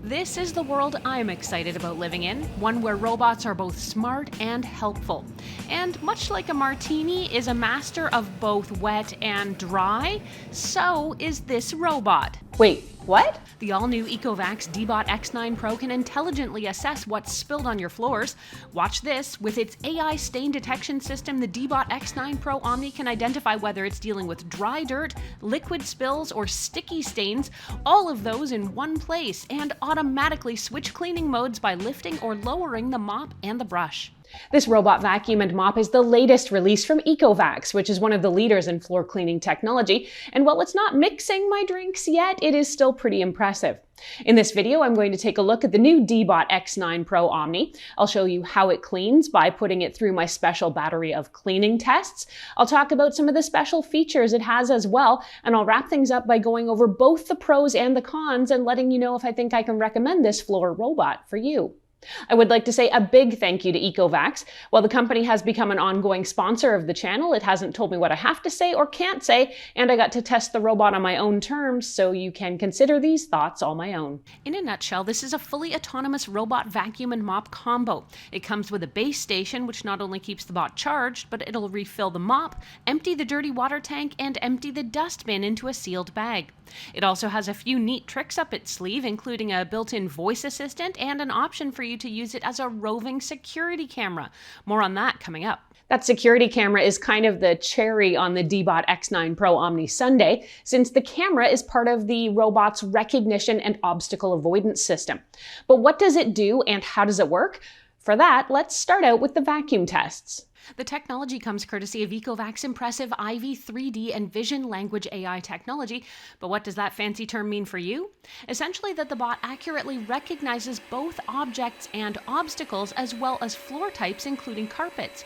This is the world I'm excited about living in, one where robots are both smart and helpful. And much like a martini is a master of both wet and dry, so is this robot. Wait, what? The all-new ECOVACS Debot X9 Pro can intelligently assess what's spilled on your floors. Watch this. With its AI stain detection system, the Debot X9 Pro OMNI can identify whether it's dealing with dry dirt, liquid spills, or sticky stains, all of those in one place, and automatically switch cleaning modes by lifting or lowering the mop and the brush. This robot vacuum and mop is the latest release from ECOVACS, which is one of the leaders in floor cleaning technology, and while it's not mixing my drinks yet, it is still pretty impressive. In this video, I'm going to take a look at the new Debot X9 Pro OMNI. I'll show you how it cleans by putting it through my special battery of cleaning tests. I'll talk about some of the special features it has as well, and I'll wrap things up by going over both the pros and the cons and letting you know if I think I can recommend this floor robot for you. I would like to say a big thank you to ECOVACS. While the company has become an ongoing sponsor of the channel, it hasn't told me what I have to say or can't say, and I got to test the robot on my own terms, so you can consider these thoughts all my own. In a nutshell, this is a fully autonomous robot vacuum and mop combo. It comes with a base station, which not only keeps the bot charged, but it'll refill the mop, empty the dirty water tank, and empty the dust bin into a sealed bag. It also has a few neat tricks up its sleeve, including a built-in voice assistant and an option for you to use it as a roving security camera. More on that coming up. That security camera is kind of the cherry on the Debot X9 Pro OMNI sundae, since the camera is part of the robot's recognition and obstacle avoidance system. But what does it do and how does it work? For that, let's start out with the vacuum tests. The technology comes courtesy of ECOVAC's impressive IV 3D and Vision Language AI technology, but what does that fancy term mean for you? Essentially that the bot accurately recognizes both objects and obstacles as well as floor types, including carpets.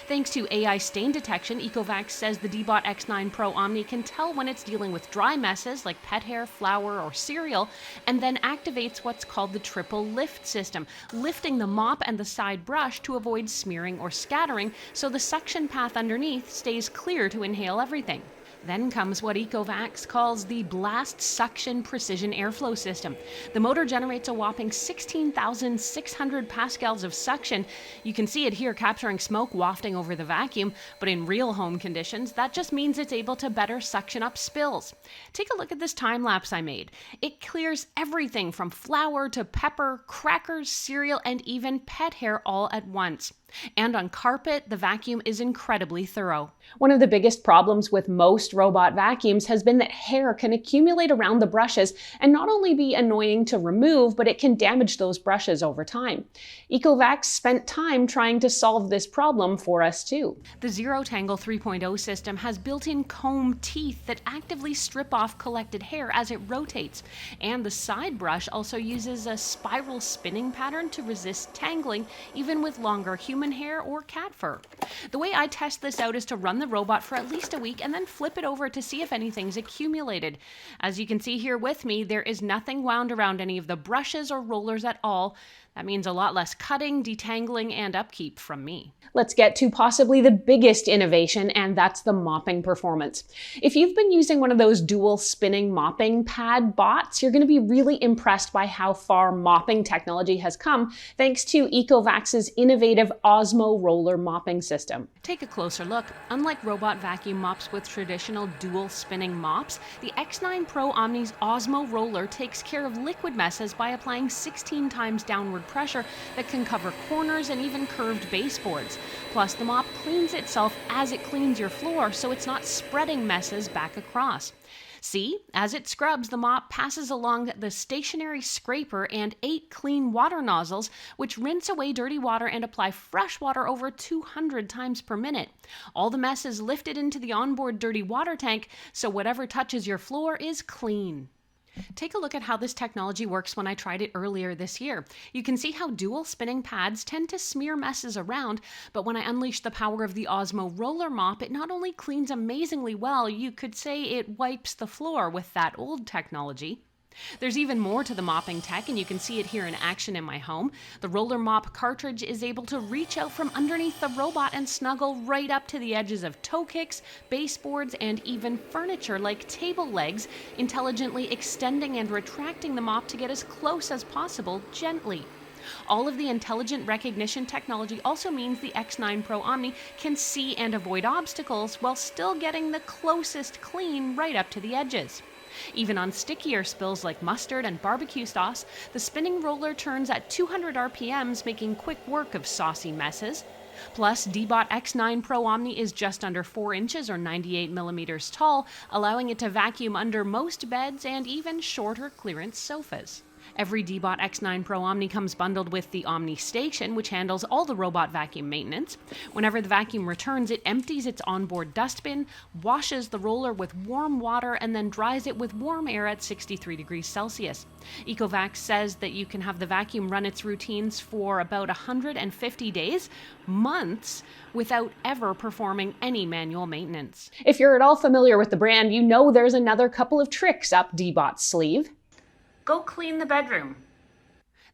Thanks to AI stain detection, ECOVACS says the Debot X9 Pro OMNI can tell when it's dealing with dry messes like pet hair, flour, or cereal, and then activates what's called the triple lift system, lifting the mop and the side brush to avoid smearing or scattering, so the suction path underneath stays clear to inhale everything. Then comes what ECOVACS calls the Blast Suction Precision Airflow System. The motor generates a whopping 16,600 pascals of suction. You can see it here capturing smoke wafting over the vacuum, but in real home conditions, that just means it's able to better suction up spills. Take a look at this time lapse I made. It clears everything from flour to pepper, crackers, cereal, and even pet hair all at once. And on carpet, the vacuum is incredibly thorough. One of the biggest problems with most robot vacuums has been that hair can accumulate around the brushes and not only be annoying to remove, but it can damage those brushes over time. ECOVACS spent time trying to solve this problem for us too. The Zero Tangle 3.0 system has built-in comb teeth that actively strip off collected hair as it rotates. And the side brush also uses a spiral spinning pattern to resist tangling, even with longer human hair or cat fur. The way I test this out is to run the robot for at least a week and then flip it over to see if anything's accumulated. As you can see here with me, there is nothing wound around any of the brushes or rollers at all. That means a lot less cutting, detangling, and upkeep from me. Let's get to possibly the biggest innovation, and that's the mopping performance. If you've been using one of those dual spinning mopping pad bots, you're going to be really impressed by how far mopping technology has come thanks to ECOVACS's innovative Osmo roller mopping system. Take a closer look. Unlike robot vacuum mops with traditional dual spinning mops, the X9 Pro OMNI's Osmo roller takes care of liquid messes by applying 16 times downward pressure that can cover corners and even curved baseboards. Plus, the mop cleans itself as it cleans your floor, so it's not spreading messes back across. See, as it scrubs, the mop passes along the stationary scraper and 8 clean water nozzles, which rinse away dirty water and apply fresh water over 200 times per minute. All the mess is lifted into the onboard dirty water tank, so whatever touches your floor is clean. Take a look at how this technology works when I tried it earlier this year. You can see how dual spinning pads tend to smear messes around, but when I unleash the power of the Osmo roller mop, it not only cleans amazingly well, you could say it wipes the floor with that old technology. There's even more to the mopping tech, and you can see it here in action in my home. The roller mop cartridge is able to reach out from underneath the robot and snuggle right up to the edges of toe kicks, baseboards, and even furniture like table legs, intelligently extending and retracting the mop to get as close as possible gently. All of the intelligent recognition technology also means the X9 Pro Omni can see and avoid obstacles while still getting the closest clean right up to the edges. Even on stickier spills like mustard and barbecue sauce, the spinning roller turns at 200 RPMs, making quick work of saucy messes. Plus, Debot X9 Pro Omni is just under 4 inches or 98 millimeters tall, allowing it to vacuum under most beds and even shorter clearance sofas. Every Debot X9 Pro Omni comes bundled with the OMNI station, which handles all the robot vacuum maintenance. Whenever the vacuum returns, it empties its onboard dustbin, washes the roller with warm water, and then dries it with warm air at 63 degrees Celsius. ECOVACS says that you can have the vacuum run its routines for about 150 days, months, without ever performing any manual maintenance. If you're at all familiar with the brand, you know there's another couple of tricks up Debot's sleeve. Go clean the bedroom.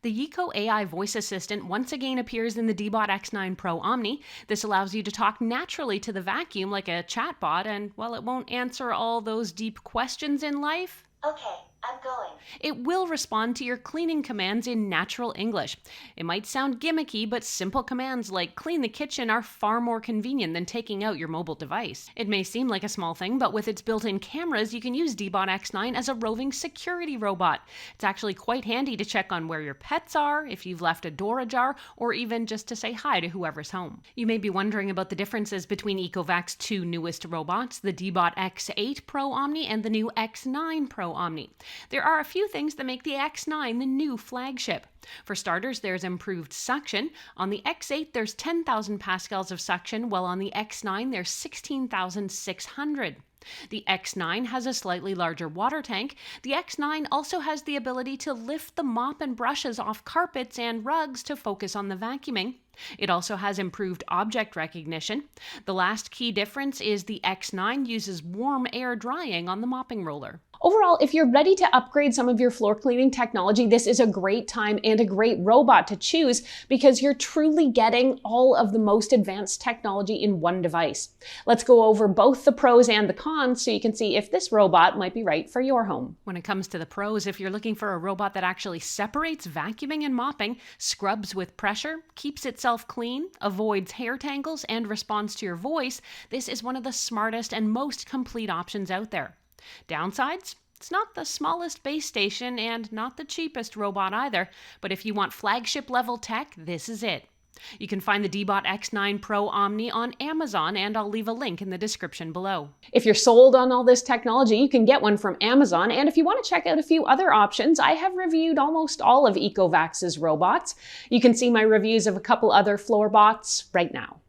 The Yeeco AI voice assistant once again appears in the Debot X9 Pro Omni. This allows you to talk naturally to the vacuum like a chatbot, and while it won't answer all those deep questions in life, Okay, I'm going. it will respond to your cleaning commands in natural English. It might sound gimmicky, but simple commands like clean the kitchen are far more convenient than taking out your mobile device. It may seem like a small thing, but with its built-in cameras, you can use Debot X9 as a roving security robot. It's actually quite handy to check on where your pets are, if you've left a door ajar, or even just to say hi to whoever's home. You may be wondering about the differences between ECOVAC's two newest robots, the Debot X8 Pro Omni and the new X9 Pro Omni. There are a few things that make the X9 the new flagship. For starters, there's improved suction. On the X8, there's 10,000 pascals of suction, while on the X9, there's 16,600. The X9 has a slightly larger water tank. The X9 also has the ability to lift the mop and brushes off carpets and rugs to focus on the vacuuming. It also has improved object recognition. The last key difference is the X9 uses warm air drying on the mopping roller. Overall, if you're ready to upgrade some of your floor cleaning technology, this is a great time and a great robot to choose because you're truly getting all of the most advanced technology in one device. Let's go over both the pros and the cons so you can see if this robot might be right for your home. When it comes to the pros, if you're looking for a robot that actually separates vacuuming and mopping, scrubs with pressure, keeps itself clean, avoids hair tangles, and responds to your voice, this is one of the smartest and most complete options out there. Downsides? It's not the smallest base station and not the cheapest robot either, but if you want flagship level tech, this is it. You can find the Debot X9 Pro Omni on Amazon, and I'll leave a link in the description below. If you're sold on all this technology, you can get one from Amazon, and if you want to check out a few other options, I have reviewed almost all of ECOVACS's robots. You can see my reviews of a couple other floor bots right now.